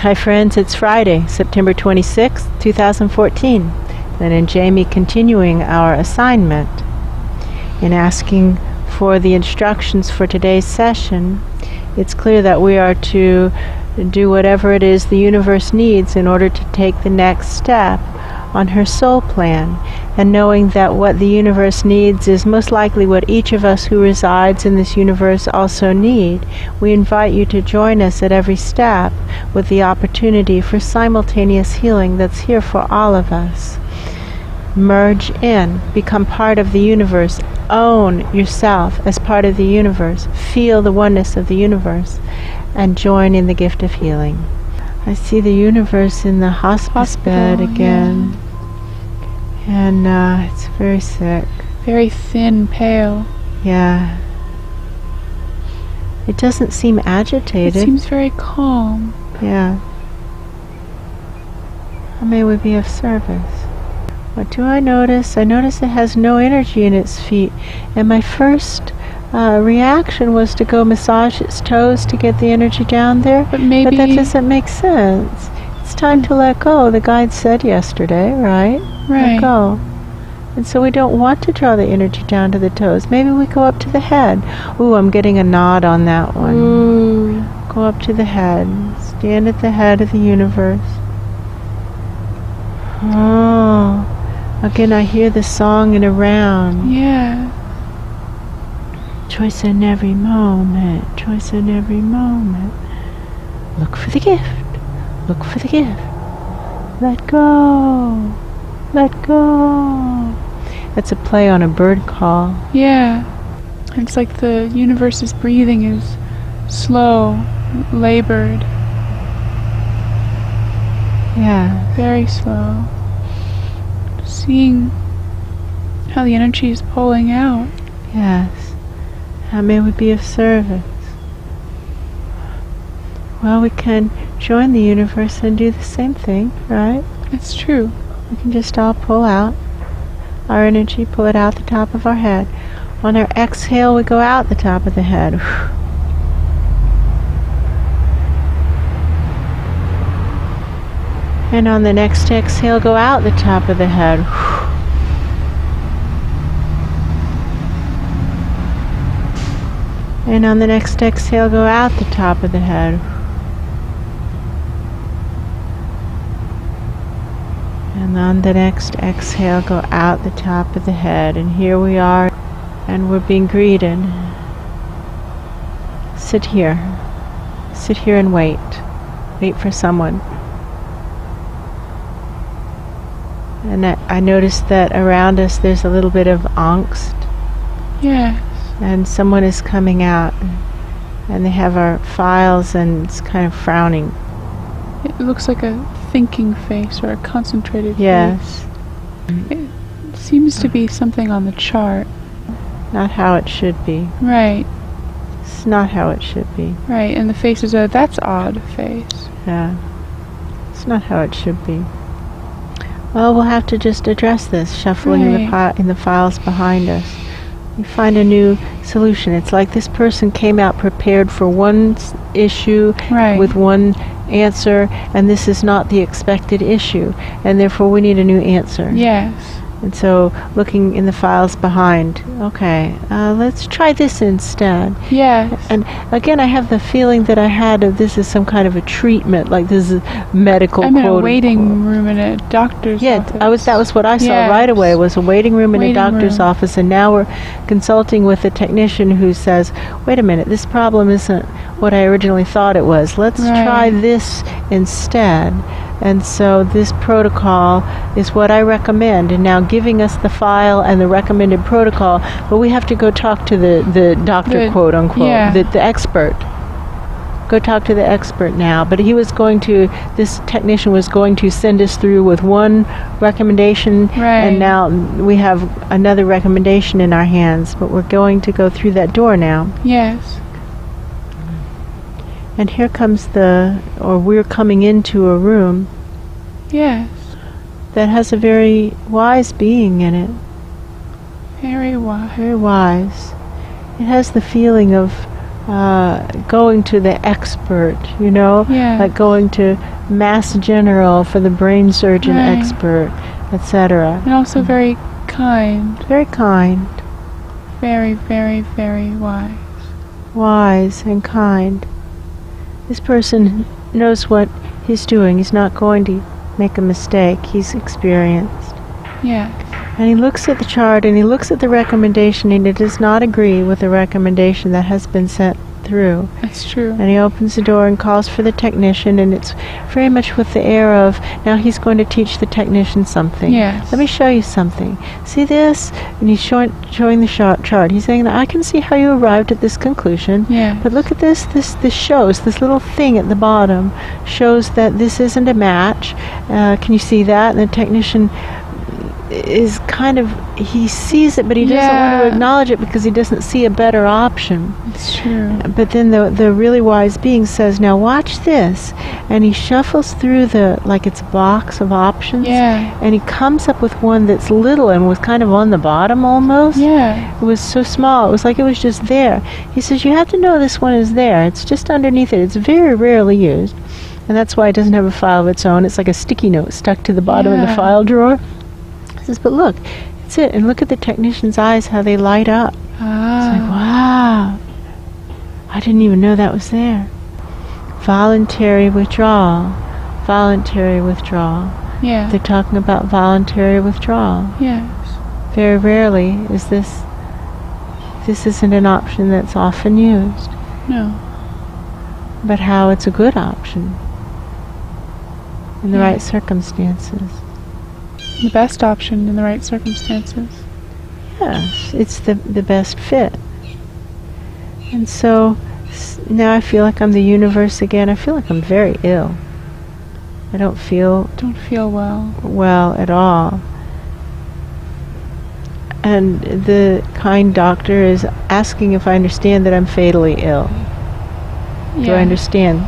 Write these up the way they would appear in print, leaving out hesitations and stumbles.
Hi friends, it's Friday, September 26th, 2014. Lynn and Jamie continuing our assignment in asking for the instructions for today's session. It's clear that we are to do whatever it is the universe needs in order to take the next step on her soul plan, and knowing that what the universe needs is most likely what each of us who resides in this universe also need. We invite you to join us at every step with the opportunity for simultaneous healing that's here for all of us. Merge in, become part of the universe, own yourself as part of the universe, feel the oneness of the universe, and join in the gift of healing. I see the universe in the hospital bed again. Yeah. And it's very sick. Very thin, pale. Yeah. It doesn't seem agitated. It seems very calm. Yeah. How may we be of service? What do I notice? I notice it has no energy in its feet. And my first reaction was to go massage its toes to get the energy down there. But that doesn't make sense. It's time to let go. The guide said yesterday, right? Right. Let go. And so we don't want to draw the energy down to the toes. Maybe we go up to the head. Ooh, I'm getting a nod on that one. Ooh. Go up to the head. Stand at the head of the universe. Oh. Again, I hear the song in a round. Yeah. Choice in every moment. Choice in every moment. Look for the gift. Look for the gift. Let go. Let go. That's a play on a bird call. Yeah. It's like the universe's breathing is slow, labored. Yeah. Very slow. Seeing how the energy is pulling out. Yes. How may we be of service? Well, we can join the universe and do the same thing, right? It's true. We can just all pull out our energy, pull it out the top of our head. On our exhale, we go out the top of the head. And on the next exhale, go out the top of the head. And on the next exhale, go out the top of the head. And on the next exhale, go out the top of the head. And here we are, and we're being greeted. Sit here. Sit here and wait. Wait for someone. And I noticed that around us there's a little bit of angst. Yes. And someone is coming out, and they have our files, and it's kind of frowning. It looks like a thinking face or a concentrated yes. face. It seems to be something on the chart. Not how it should be. Right. It's not how it should be. Right, and the face is that's odd face. Yeah. It's not how it should be. Well, we'll have to just address this, shuffling in the files behind us. We find a new solution. It's like this person came out prepared for one issue with one answer, and this is not the expected issue, and therefore we need a new answer. Yes. And so looking in the files behind, okay, let's try this instead. Yes. And again, I have the feeling that I had this is some kind of a treatment, like this is medical. I'm in a waiting room in a doctor's office. That was what I saw right away, was a waiting room in a doctor's office, and now we're consulting with a technician who says, wait a minute, this problem isn't what I originally thought it was. Let's try this instead. And so this protocol is what I recommend, and now giving us the file and the recommended protocol, but we have to go talk to the doctor, quote unquote, the expert. Go talk to the expert now. But this technician was going to send us through with one recommendation, and now we have another recommendation in our hands, but we're going to go through that door now. Yes. And here comes we're coming into a room. Yes. That has a very wise being in it. Very wise. Very wise. It has the feeling of going to the expert, you know, Yeah. like going to Mass General for the brain surgeon Right. expert, etc. And also very kind. Very kind, Very, very, very wise. wise, and kind. This person knows what he's doing. He's not going to make a mistake. He's experienced. Yeah. And he looks at the chart and he looks at the recommendation and he does not agree with the recommendation that has been sent through. That's true. And he opens the door and calls for the technician, and it's very much with the air of, now he's going to teach the technician something. Yes. Let me show you something. See this? And he's showing the chart. He's saying, I can see how you arrived at this conclusion. Yeah. But look at this. This shows, this little thing at the bottom shows that this isn't a match. Can you see that? And the technician is kind of, he sees it, but he doesn't want to acknowledge it because he doesn't see a better option. It's true. But then the really wise being says, now watch this. And he shuffles through like it's a box of options. Yeah. And he comes up with one that's little and was kind of on the bottom almost. Yeah. It was so small. It was like it was just there. He says, you have to know this one is there. It's just underneath it. It's very rarely used. And that's why it doesn't have a file of its own. It's like a sticky note stuck to the bottom of the file drawer. He says, but look, it's it. And look at the technician's eyes, how they light up. Ah. It's like, wow. I didn't even know that was there. Voluntary withdrawal. Voluntary withdrawal. Yeah. They're talking about voluntary withdrawal. Yes. Very rarely is this isn't an option that's often used. No. But how it's a good option in the Yeah. right circumstances. The best option in the right circumstances. Yes, it's the best fit. And so now I feel like I'm the universe again. I feel like I'm very ill. I don't feel well at all. And the kind doctor is asking if I understand that I'm fatally ill. Do I understand?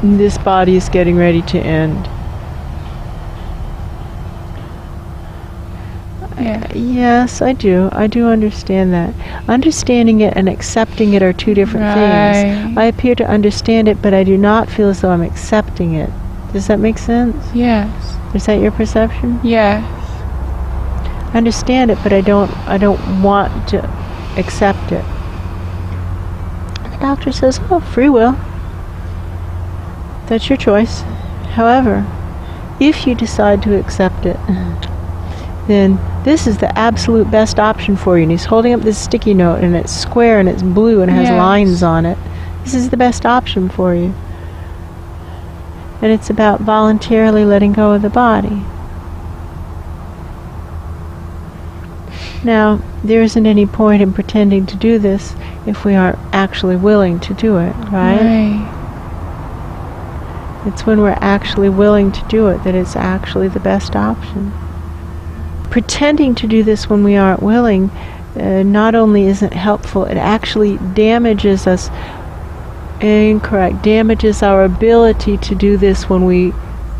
This body is getting ready to end. Yeah. Yes, I do. I do understand that. Understanding it and accepting it are two different things. I appear to understand it, but I do not feel as though I'm accepting it. Does that make sense? Yes. Is that your perception? Yes. I understand it, but I don't want to accept it. The doctor says, oh, free will. That's your choice. However, if you decide to accept it, then this is the absolute best option for you. And he's holding up this sticky note, and it's square, and it's blue, and it has lines on it. This is the best option for you. And it's about voluntarily letting go of the body. Now, there isn't any point in pretending to do this if we aren't actually willing to do it, right? It's when we're actually willing to do it that it's actually the best option. Pretending to do this when we aren't willing not only isn't helpful, it actually damages us. Incorrect. Damages our ability to do this when we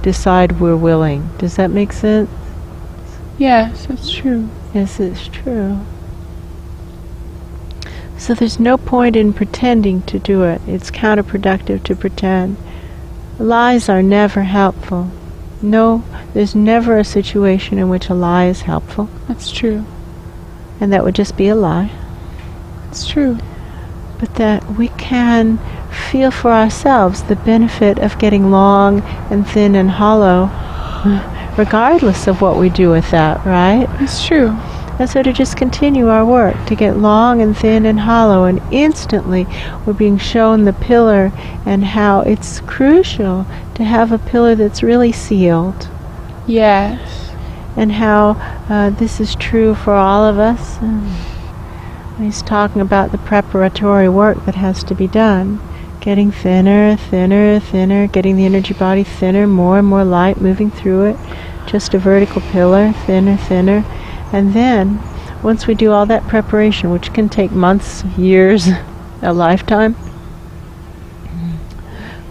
decide we're willing. Does that make sense? Yes, it's true. Yes, it's true. So there's no point in pretending to do it. It's counterproductive to pretend. Lies are never helpful. No, there's never a situation in which a lie is helpful. That's true. And that would just be a lie. It's true. But that we can feel for ourselves the benefit of getting long and thin and hollow, regardless of what we do with that, right? It's true. And so to just continue our work, to get long and thin and hollow, and instantly we're being shown the pillar and how it's crucial to have a pillar that's really sealed. Yes. And how this is true for all of us. He's talking about the preparatory work that has to be done. Getting thinner, thinner, thinner, getting the energy body thinner, more and more light moving through it. Just a vertical pillar, thinner, thinner. And then, once we do all that preparation, which can take months, years, a lifetime,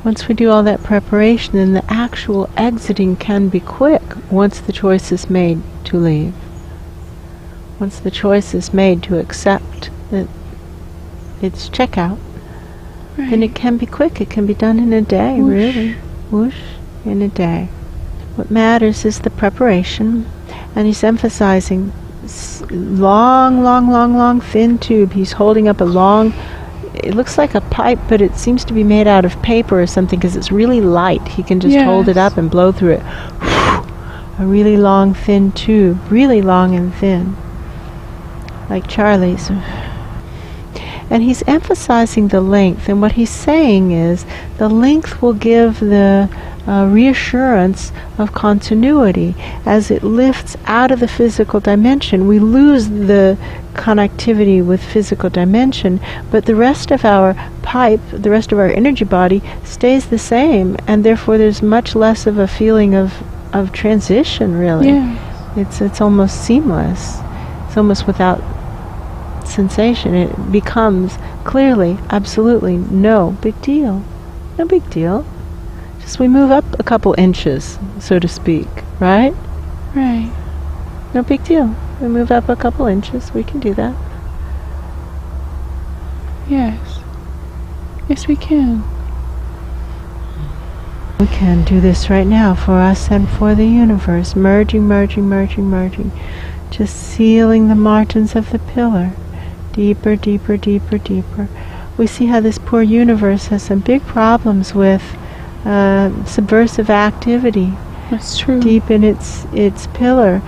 once we do all that preparation, then the actual exiting can be quick once the choice is made to leave. Once the choice is made to accept that it's checkout. Right. And it can be quick. It can be done in a day, Whoosh. really. Whoosh, in a day. What matters is the preparation. And he's emphasizing long, thin tube. He's holding up a long, it looks like a pipe, but it seems to be made out of paper or something because it's really light. He can just hold it up and blow through it. A really long, thin tube. Really long and thin. Like Charlie's. And he's emphasizing the length, and what he's saying is the length will give the reassurance of continuity. As it lifts out of the physical dimension, we lose the connectivity with physical dimension, but the rest of our pipe, the rest of our energy body stays the same, and therefore there's much less of a feeling of transition, really. Yes. It's almost seamless. It's almost without sensation. It becomes clearly, absolutely no big deal. No big deal. Just we move up a couple inches, so to speak, right? Right. No big deal. We move up a couple inches. We can do that. Yes. Yes, we can. We can do this right now for us and for the universe. Merging. Just sealing the margins of the pillar. Deeper. We see how this poor universe has some big problems with subversive activity. That's true. Deep in its pillar,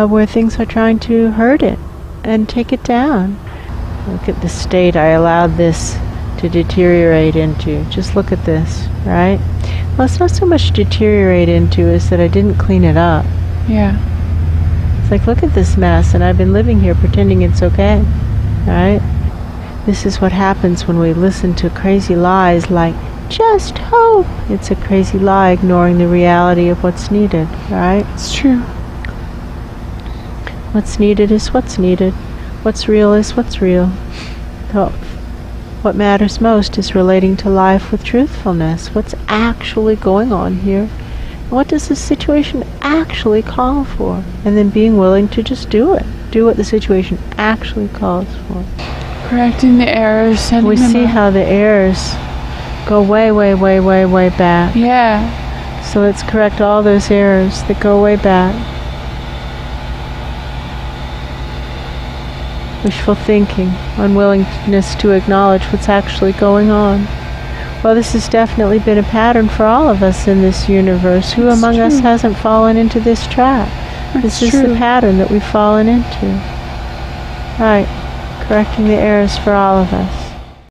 where things are trying to hurt it and take it down. Look at the state I allowed this to deteriorate into. Just look at this, right? Well, it's not so much deteriorate into as that I didn't clean it up. Yeah. It's like, look at this mess, and I've been living here pretending it's okay. Right? This is what happens when we listen to crazy lies like, just hope. It's a crazy lie, ignoring the reality of what's needed, right? It's true. What's needed is what's needed. What's real is what's real. So, what matters most is relating to life with truthfulness. What's actually going on here? What does the situation actually call for? And then being willing to just do it. Do what the situation actually calls for. Correcting the errors, sending We them see up. how the errors go way back. Yeah. So let's correct all those errors that go way back. Wishful thinking, unwillingness to acknowledge what's actually going on. Well, this has definitely been a pattern for all of us in this universe. Who That's among true. us hasn't fallen into this trap? That's This is true. the pattern that we've fallen into. Right. Correcting the errors for all of us.